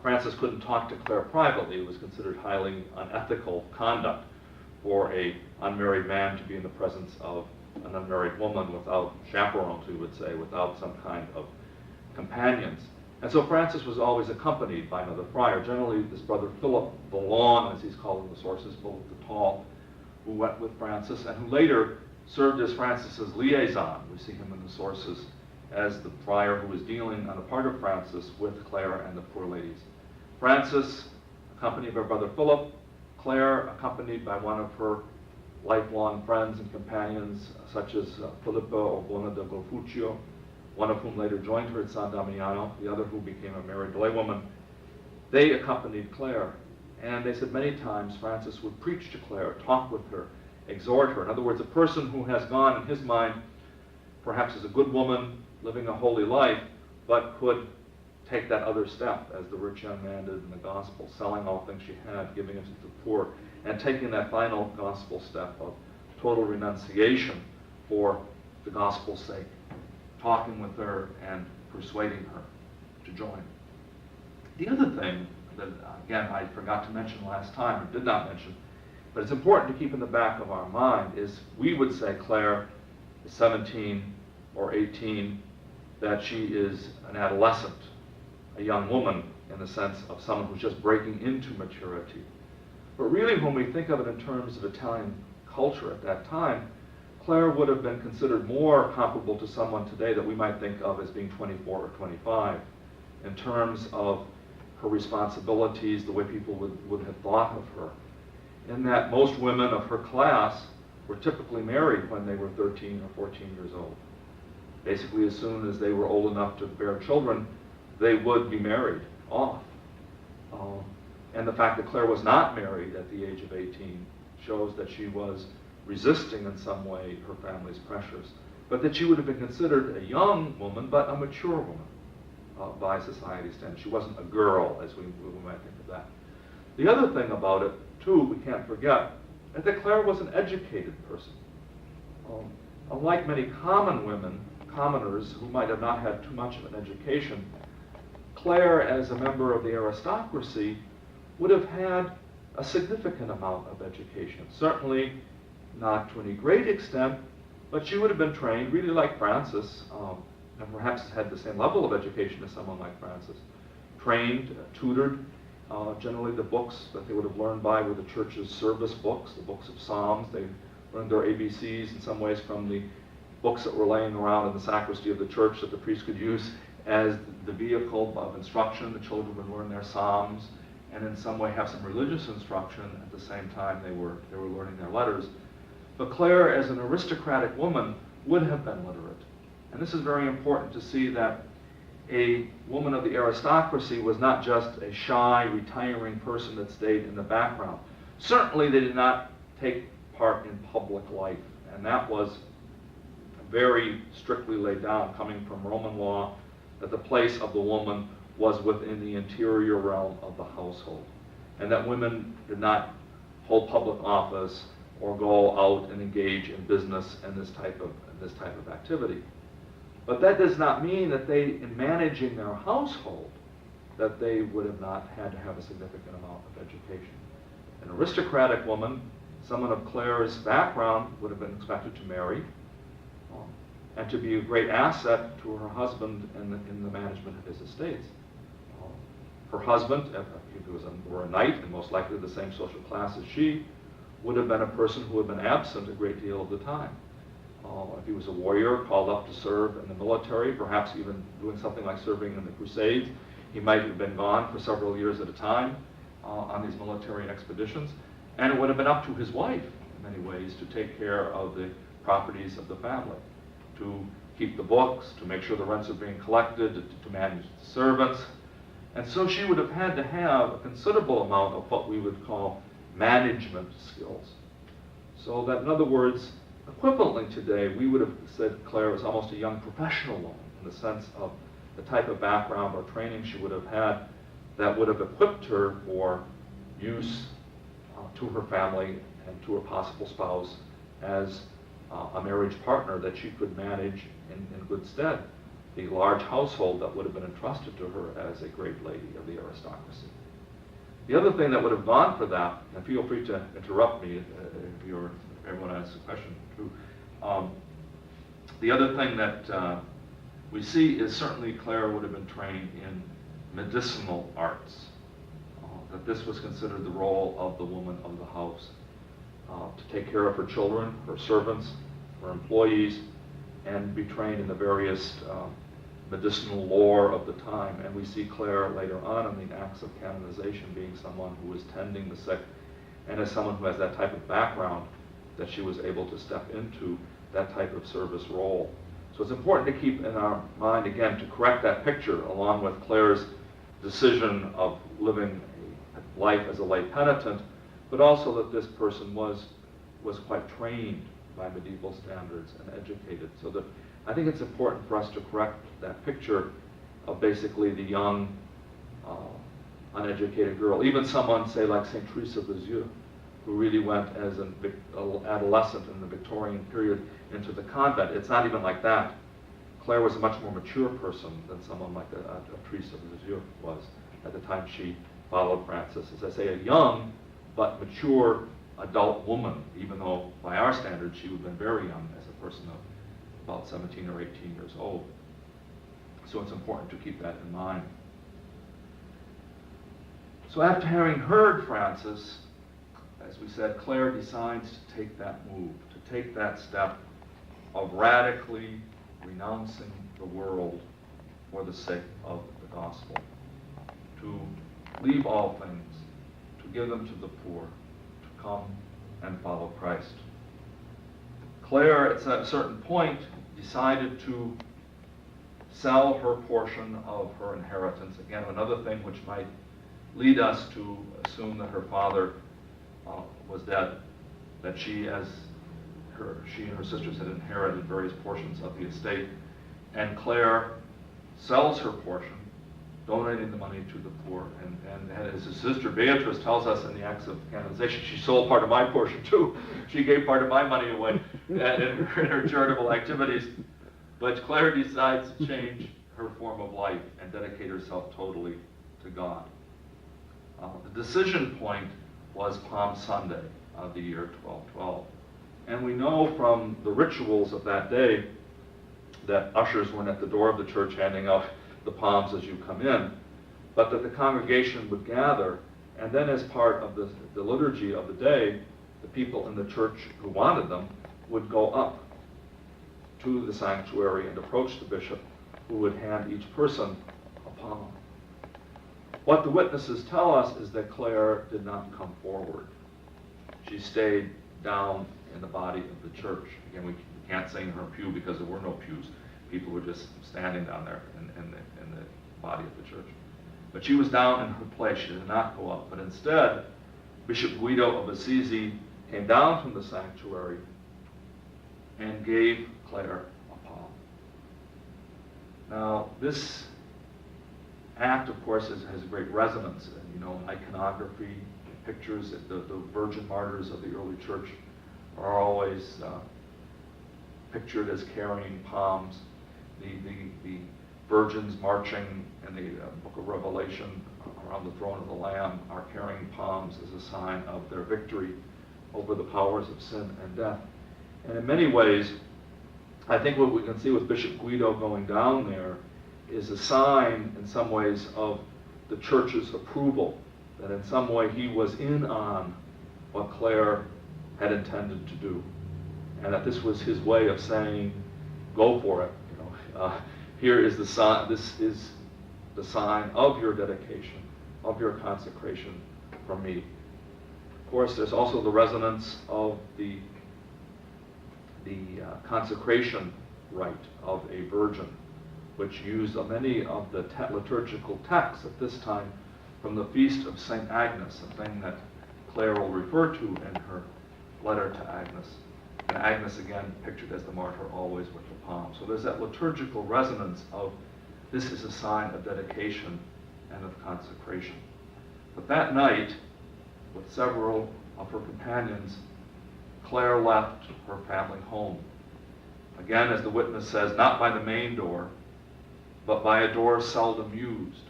Francis couldn't talk to Clare privately. It was considered highly unethical conduct for an unmarried man to be in the presence of an unmarried woman without chaperones, we would say, without some kind of companions. And so Francis was always accompanied by another friar, generally this brother Philip the Long, as he's called in the sources, Philip the Tall, who went with Francis and who later served as Francis's liaison. We see him in the sources as the friar who was dealing on the part of Francis with Clare and the poor ladies. Francis, accompanied by brother Philip, Clare, accompanied by one of her lifelong friends and companions, such as Filippa Orbona de Golfuccio, one of whom later joined her at San Damiano, the other who became a married laywoman. They accompanied Clare, and they said many times Francis would preach to Clare, talk with her, exhort her. In other words, a person who has gone, in his mind, perhaps as a good woman, living a holy life, but could take that other step, as the rich young man did in the gospel, selling all things she had, giving it to the poor, and taking that final gospel step of total renunciation for the gospel's sake, talking with her and persuading her to join. The other thing that, again, I forgot to mention last time, or did not mention, but it's important to keep in the back of our mind, is we would say Clare is 17 or 18, that she is an adolescent, a young woman in the sense of someone who's just breaking into maturity. But really, when we think of it in terms of Italian culture at that time, Clare would have been considered more comparable to someone today that we might think of as being 24 or 25 in terms of her responsibilities, the way people would have thought of her. In that most women of her class were typically married when they were 13 or 14 years old. Basically, as soon as they were old enough to bear children, they would be married off. And the fact that Clare was not married at the age of 18 shows that she was resisting in some way her family's pressures, but that she would have been considered a young woman, but a mature woman by society's standards. She wasn't a girl, as we might think of that. The other thing about it, too, we can't forget, is that Clare was an educated person. Unlike many common women, commoners who might have not had too much of an education, Clare, as a member of the aristocracy, would have had a significant amount of education. Certainly not to any great extent, but she would have been trained, really like Francis, and perhaps had the same level of education as someone like Francis. Trained, tutored. Generally the books that they would have learned by were the church's service books, the books of Psalms. They learned their ABCs in some ways from the books that were laying around in the sacristy of the church that the priest could use as the vehicle of instruction. The children would learn their Psalms and in some way have some religious instruction at the same time they were learning their letters. But Clare, as an aristocratic woman, would have been literate. And this is very important to see that a woman of the aristocracy was not just a shy, retiring person that stayed in the background. Certainly they did not take part in public life, and that was very strictly laid down, coming from Roman law, that the place of the woman was within the interior realm of the household, and that women did not hold public office or go out and engage in business and this type of activity. But that does not mean that they, in managing their household, that they would have not had to have a significant amount of education. An aristocratic woman, someone of Clare's background, would have been expected to marry and to be a great asset to her husband in the management of his estates. Her husband, if he were a knight and most likely the same social class as she, would have been a person who had been absent a great deal of the time. If he was a warrior called up to serve in the military, perhaps even doing something like serving in the Crusades, he might have been gone for several years at a time on these military expeditions. And it would have been up to his wife, in many ways, to take care of the properties of the family, to keep the books, to make sure the rents are being collected, to manage the servants. And so she would have had to have a considerable amount of what we would call management skills. So that, in other words, equivalently today, we would have said Clare was almost a young professional woman in the sense of the type of background or training she would have had that would have equipped her for use to her family and to her possible spouse as a marriage partner that she could manage in good stead the large household that would have been entrusted to her as a great lady of the aristocracy. The other thing that would have gone for that, and feel free to interrupt me if everyone asks a question too. The other thing that we see is certainly Clare would have been trained in medicinal arts. That this was considered the role of the woman of the house, to take care of her children, her servants, her employees, and be trained in the various medicinal lore of the time. And we see Clare later on in the Acts of Canonization being someone who was tending the sick, and as someone who has that type of background, that she was able to step into that type of service role. So it's important to keep in our mind, again, to correct that picture along with Clare's decision of living a life as a lay penitent, but also that this person was quite trained by medieval standards and educated. So that I think it's important for us to correct that picture of basically the young, uneducated girl. Even someone, say, like St. Teresa of Lisieux, who really went as an adolescent in the Victorian period into the convent. It's not even like that. Clare was a much more mature person than someone like Teresa of Lisieux was at the time she followed Francis. As I say, a young but mature adult woman, even though by our standards she would have been very young as a person of about 17 or 18 years old. So it's important to keep that in mind. So after having heard Francis, as we said, Clare decides to take that move, to take that step of radically renouncing the world for the sake of the gospel, to leave all things, to give them to the poor, to come and follow Christ. Clare, at a certain point, decided to sell her portion of her inheritance. Again, another thing which might lead us to assume that her father was dead, that she and her sisters had inherited various portions of the estate, and Clare sells her portion, donating the money to the poor. And as his sister Beatrice tells us in the Acts of Canonization, she sold part of my portion too. She gave part of my money away in her charitable activities. But Clare decides to change her form of life and dedicate herself totally to God. The decision point was Palm Sunday of the year 1212. And we know from the rituals of that day that ushers went at the door of the church handing out the palms as you come in, but that the congregation would gather, and then as part of the liturgy of the day, the people in the church who wanted them would go up to the sanctuary and approach the bishop, who would hand each person a palm. What the witnesses tell us is that Clare did not come forward. She stayed down in the body of the church. Again, we can't say in her pew because there were no pews. People were just standing down there in the body of the church. But she was down in her place. She did not go up. But instead, Bishop Guido of Assisi came down from the sanctuary and gave Clare a palm. Now, this act, of course, has great resonance. You know, iconography, pictures, the virgin martyrs of the early church are always pictured as carrying palms. The virgins marching in the book of Revelation around the throne of the Lamb are carrying palms as a sign of their victory over the powers of sin and death. And in many ways, I think what we can see with Bishop Guido going down there is a sign, in some ways, of the church's approval, that in some way he was in on what Clare had intended to do, and that this was his way of saying, go for it. Here is the sign. This is the sign of your dedication, of your consecration from me. Of course, there's also the resonance of the consecration rite of a virgin, which used many of the liturgical texts at this time from the feast of St. Agnes, a thing that Clare will refer to in her letter to Agnes. And Agnes, again, pictured as the martyr, always with the palm. So there's that liturgical resonance of this is a sign of dedication and of consecration. But that night, with several of her companions, Clare left her family home. Again, as the witness says, not by the main door, but by a door seldom used.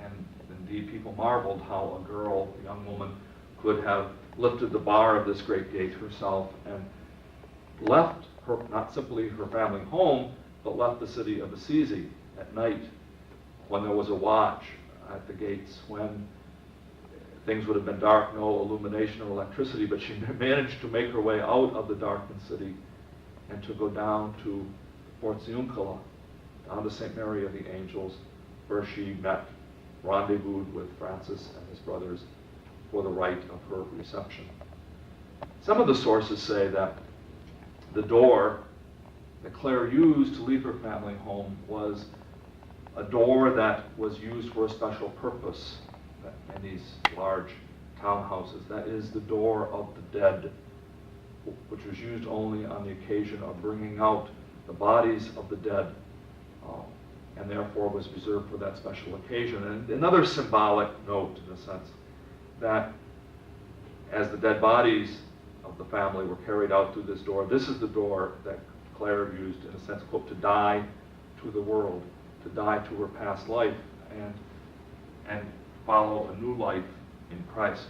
And indeed, people marveled how a girl, a young woman, could have lifted the bar of this great gate herself and left her, not simply her family home, but left the city of Assisi at night when there was a watch at the gates, when things would have been dark, no illumination or electricity, but she managed to make her way out of the darkened city and to go down to Porziuncula, down to St. Mary of the Angels, where she rendezvoused with Francis and his brothers for the rite of her reception. Some of the sources say that the door that Clare used to leave her family home was a door that was used for a special purpose in these large townhouses. That is the door of the dead, which was used only on the occasion of bringing out the bodies of the dead, and therefore was reserved for that special occasion. And another symbolic note, in a sense, that as the dead bodies of the family were carried out through this door, this is the door that Clare used, in a sense, quote, to die to the world, to die to her past life, and follow a new life in Christ.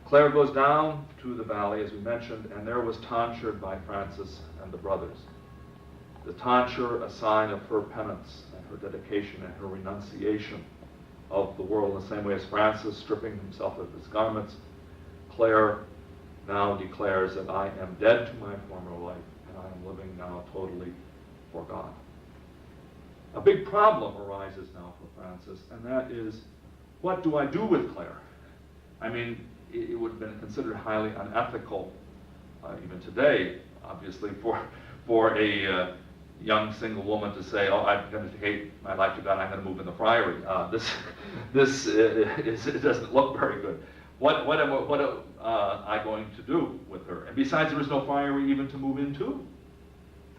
Clare goes down to the valley, as we mentioned, and there was tonsured by Francis and the brothers. The tonsure, a sign of her penance and her dedication and her renunciation of the world, in the same way as Francis, stripping himself of his garments, Clare now declares that I am dead to my former life, and I am living now totally for God. A big problem arises now for Francis, and that is, what do I do with Clare? I mean, it would have been considered highly unethical, even today, obviously, for a young single woman to say, oh, I'm going to dedicate my life to God, I'm going to move in the friary. It doesn't look very good. What am I going to do with her? And besides, there was no friary even to move into.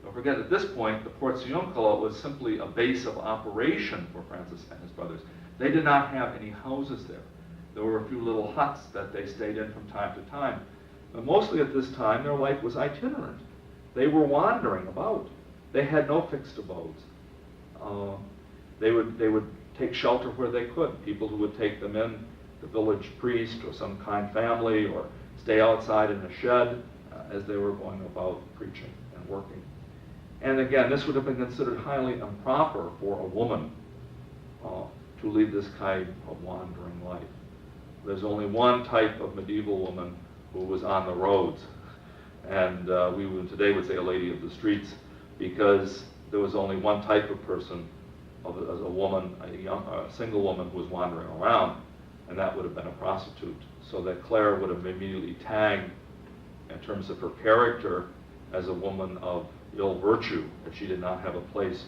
Don't forget, at this point, the Porziuncula was simply a base of operation for Francis and his brothers. They did not have any houses there. There were a few little huts that they stayed in from time to time. But mostly at this time, their life was itinerant. They were wandering about. They had no fixed abodes. They would take shelter where they could. People who would take them in, the village priest or some kind family, or stay outside in a shed as they were going about preaching and working. And again, this would have been considered highly improper for a woman to lead this kind of wandering life. There's only one type of medieval woman who was on the roads, and we would today would say a lady of the streets, because there was only one type of person, as a woman, a single woman who was wandering around, and that would have been a prostitute. So that Clare would have immediately tagged, in terms of her character, as a woman of ill virtue, that she did not have a place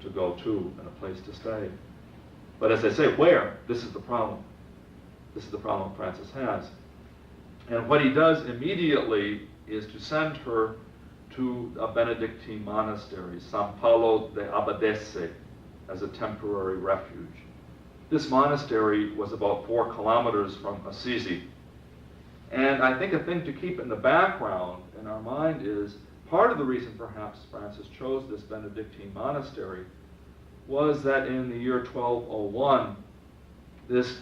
to go to and a place to stay. But as I say, where? This is the problem. This is the problem Francis has. And what he does immediately is to send her to a Benedictine monastery, San Paolo de Abadese, as a temporary refuge. This monastery was about 4 kilometers from Assisi. And I think a thing to keep in the background in our mind is part of the reason perhaps Francis chose this Benedictine monastery was that in the year 1201, this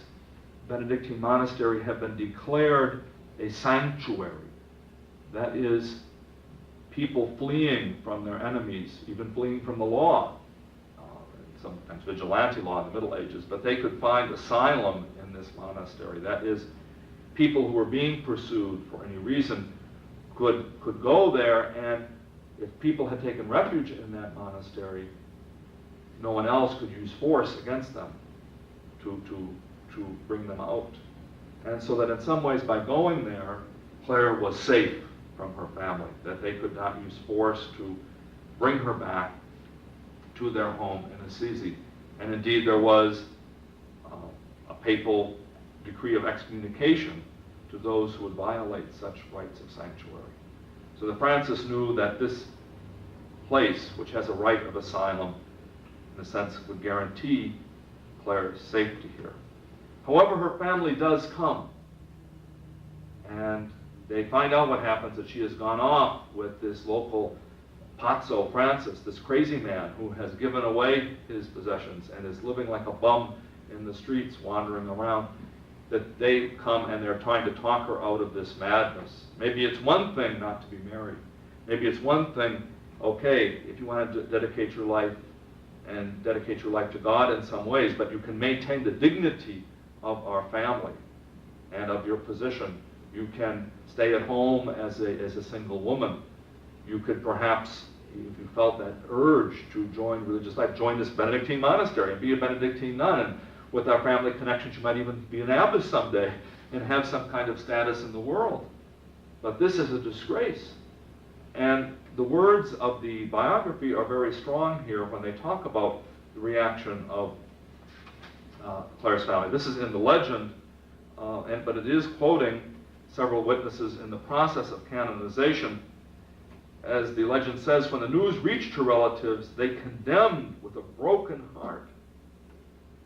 Benedictine monastery had been declared a sanctuary. That is, people fleeing from their enemies, even fleeing from the law, sometimes vigilante law in the Middle Ages, but they could find asylum in this monastery. That is, people who were being pursued for any reason could go there, and if people had taken refuge in that monastery, no one else could use force against them to bring them out. And so that in some ways, by going there, Clare was safe from her family, that they could not use force to bring her back to their home in Assisi. And indeed, there was a papal decree of excommunication to those who would violate such rights of sanctuary. So that Francis knew that this place, which has a right of asylum, in a sense, would guarantee Clare's safety here. However, her family does come, and they find out what happens, that she has gone off with this local Pazzo Francis, this crazy man who has given away his possessions and is living like a bum in the streets, wandering around, that they come and they're trying to talk her out of this madness. Maybe it's one thing not to be married. Maybe it's one thing, okay, if you want to dedicate your life to God in some ways, but you can maintain the dignity of our family and of your position. You can stay at home as a single woman. You could perhaps, if you felt that urge to join religious life, join this Benedictine monastery and be a Benedictine nun. And with our family connections, you might even be an abbess someday and have some kind of status in the world. But this is a disgrace. And the words of the biography are very strong here when they talk about the reaction of Clare's family. This is in the legend, but it is quoting several witnesses in the process of canonization. As the legend says, when the news reached her relatives, they condemned with a broken heart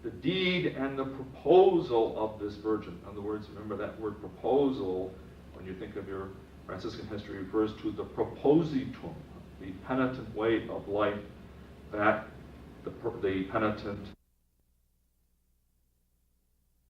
the deed and the proposal of this virgin. In other words, remember that word proposal, when you think of your Franciscan history, refers to the propositum, the penitent way of life that the penitent